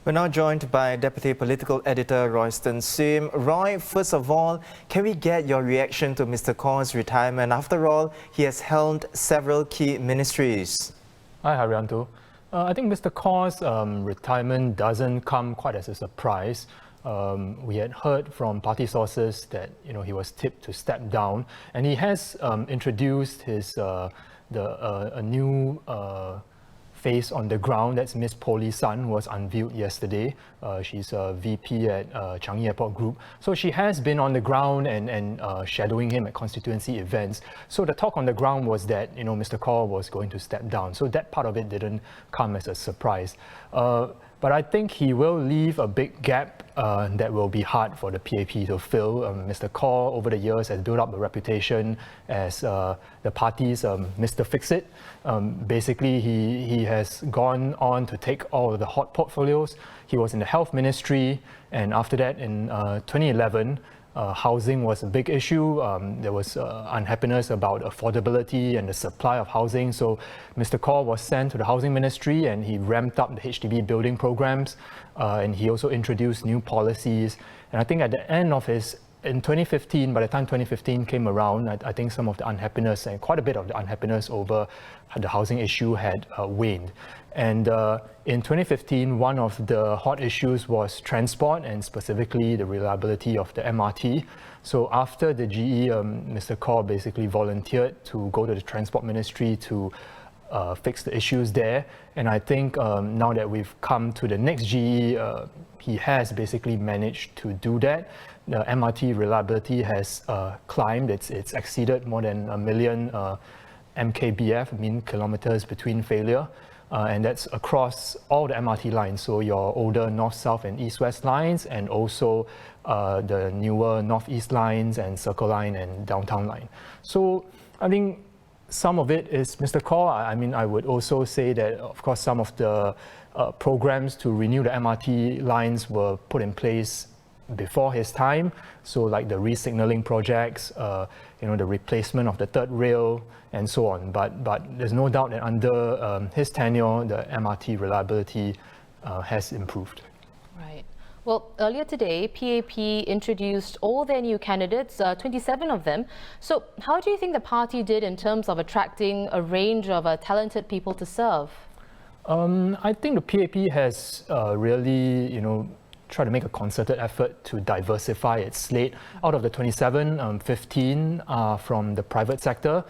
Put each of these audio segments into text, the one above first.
We're now joined by Deputy Political Editor Royston Sim. Roy, first of all, can we get your reaction to Mr. Khaw's retirement? After all, he has held several key ministries. Hi, Haryanto. I think Mr. Khaw's retirement doesn't come quite as a surprise. We had heard from party sources that he was tipped to step down, and he has introduced his a new face on the ground. That's Miss Polly Sun, who was unveiled yesterday. She's a VP at Changi Airport Group. So she has been on the ground and shadowing him at constituency events. So the talk on the ground was that Mr. Khaw was going to step down. So that part of it didn't come as a surprise. But I think he will leave a big gap that will be hard for the PAP to fill. Mr. Khaw, over the years, has built up a reputation as the party's Mr. Fix-It. Basically, he has gone on to take all of the hot portfolios. He was in the health ministry, and after that, in 2011, housing was a big issue. There was unhappiness about affordability and the supply of housing. So Mr. Khaw was sent to the housing ministry, and he ramped up the HDB building programs. And he also introduced new policies. And I think at the end of in 2015, by the time 2015 came around, I think some of the unhappiness and quite a bit of the unhappiness over the housing issue had waned. And in 2015, one of the hot issues was transport, and specifically the reliability of the MRT. So after the GE, Mr. Khaw basically volunteered to go to the transport ministry to fix the issues there. And I think now that we've come to the next GE, he has basically managed to do that. The MRT reliability has climbed. It's exceeded more than 1 million MKBF, mean kilometers between failure. And that's across all the MRT lines, so your older north, south, and east-west lines, and also the newer northeast lines and Circle Line and Downtown Line. So I think some of it is Mr. Khaw. I mean, I would also say that, of course, some of the programs to renew the MRT lines were put in place before his time. So like the re-signalling projects, the replacement of the third rail, and so on. But there's no doubt that under his tenure, the MRT reliability has improved. Right. Well, earlier today, PAP introduced all their new candidates, 27 of them. So how do you think the party did in terms of attracting a range of talented people to serve? I think the PAP has really, try to make a concerted effort to diversify its slate. Out of the 27, 15 are from the private sector,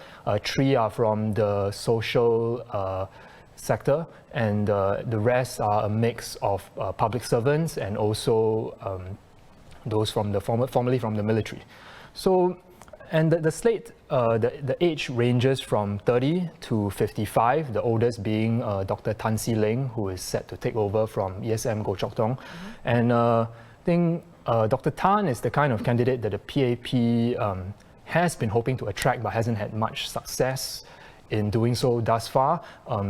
3 are from the social sector, and the rest are a mix of public servants and also those from the formerly from the military. So, and the slate, the age ranges from 30 to 55, the oldest being Dr. Tan Si Leng, who is set to take over from ESM Goh Chok Tong. And I think Dr. Tan is the kind of candidate that the PAP has been hoping to attract but hasn't had much success in doing so thus far.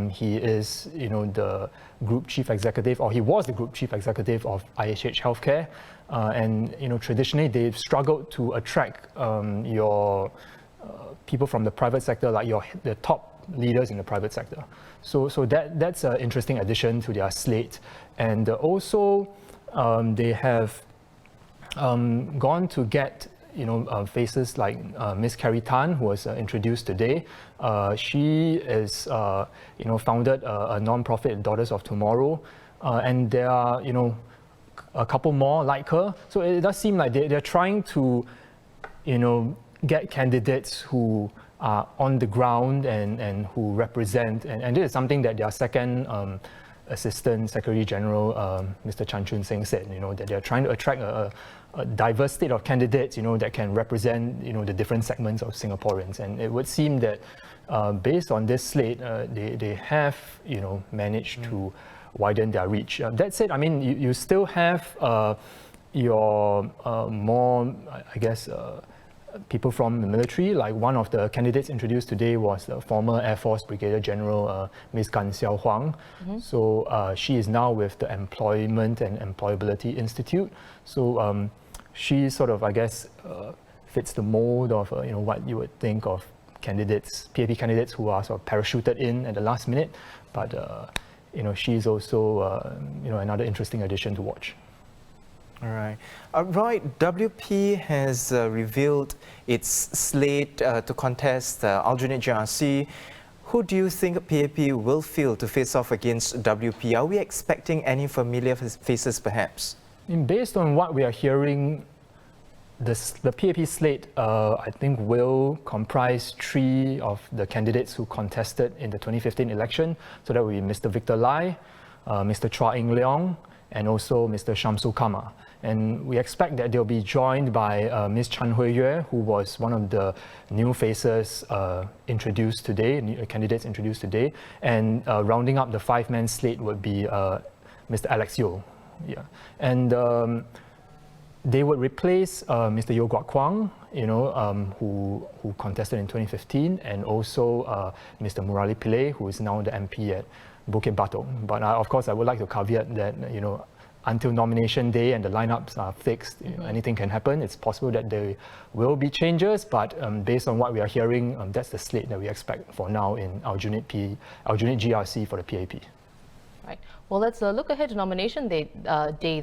He is, the group chief executive, or he was the group chief executive of IHH Healthcare. And traditionally they've struggled to attract your people from the private sector, like the top leaders in the private sector. So that's an interesting addition to their slate. And also they have gone to get faces like Miss Carrie Tan, who was introduced today. She is founded a non-profit, Daughters of Tomorrow, and there are a couple more like her. So it does seem like they're trying to, get candidates who are on the ground and who represent, and this is something that their second Assistant Secretary General, Mr. Chan Chun Sing, said, that they're trying to attract a diverse slate of candidates, that can represent, the different segments of Singaporeans. And it would seem that based on this slate, they have, managed to widen their reach. That said, I mean, you still have your more, I guess, people from the military. Like one of the candidates introduced today was the former Air Force Brigadier General Ms. Gan Xiao Huang. So she is now with the Employment and Employability Institute. So she sort of, I guess, fits the mold of what you would think of candidates, PAP candidates who are sort of parachuted in at the last minute. But she's also another interesting addition to watch. All right. Right, WP has revealed its slate to contest alternate GRC. Who do you think PAP will field to face off against WP? Are we expecting any familiar faces perhaps? Based on what we are hearing, the PAP slate, I think, will comprise 3 of the candidates who contested in the 2015 election. So that will be Mr. Victor Lai, Mr. Chua Eng Leong, and also Mr. Shamsul Kama. And we expect that they'll be joined by Ms. Chan Hui Yue, who was one of the new faces introduced today, new candidates introduced today. And rounding up the 5-man slate would be Mr. Alex Yeo. Yeah. And they would replace Mr. Yeo Guat Kwang, who contested in 2015, and also Mr. Murali Pillay, who is now the MP at Bukit Batok. But of course, I would like to caveat that, until nomination day and the lineups are fixed, anything can happen. It's possible that there will be changes, but based on what we are hearing, that's the slate that we expect for now in Aljunied GRC for the PAP. Right. Well, let's look ahead to nomination day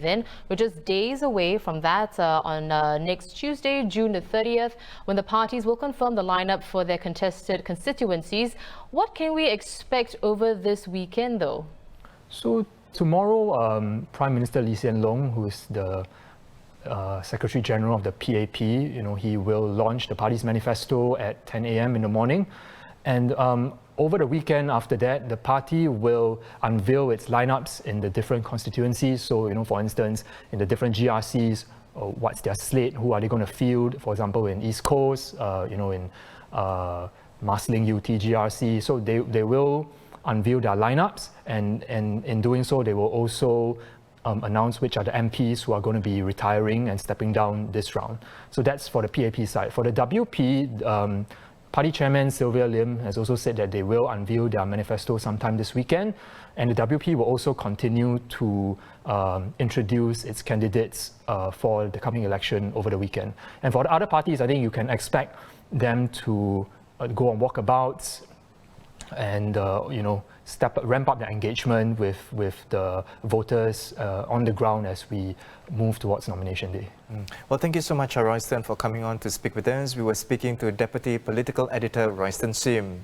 then. We're just days away from that on next Tuesday, June the 30th, when the parties will confirm the lineup for their contested constituencies. What can we expect over this weekend, though? So tomorrow, Prime Minister Lee Hsien Loong, who is the Secretary General of the PAP, he will launch the party's manifesto at 10 a.m. in the morning. And over the weekend after that, the party will unveil its lineups in the different constituencies. So, for instance, in the different GRCs, what's their slate, who are they going to field, for example, in East Coast, in Marsiling UT GRC. So they will unveil their lineups, and in doing so, they will also announce which are the MPs who are going to be retiring and stepping down this round. So that's for the PAP side. For the WP, Party Chairman Sylvia Lim has also said that they will unveil their manifesto sometime this weekend, and the WP will also continue to introduce its candidates for the coming election over the weekend. And for the other parties, I think you can expect them to go on walkabouts and ramp up their engagement with the voters on the ground as we move towards nomination day. Well, thank you so much, Royston, for coming on to speak with us. We were speaking to Deputy Political Editor Royston Sim.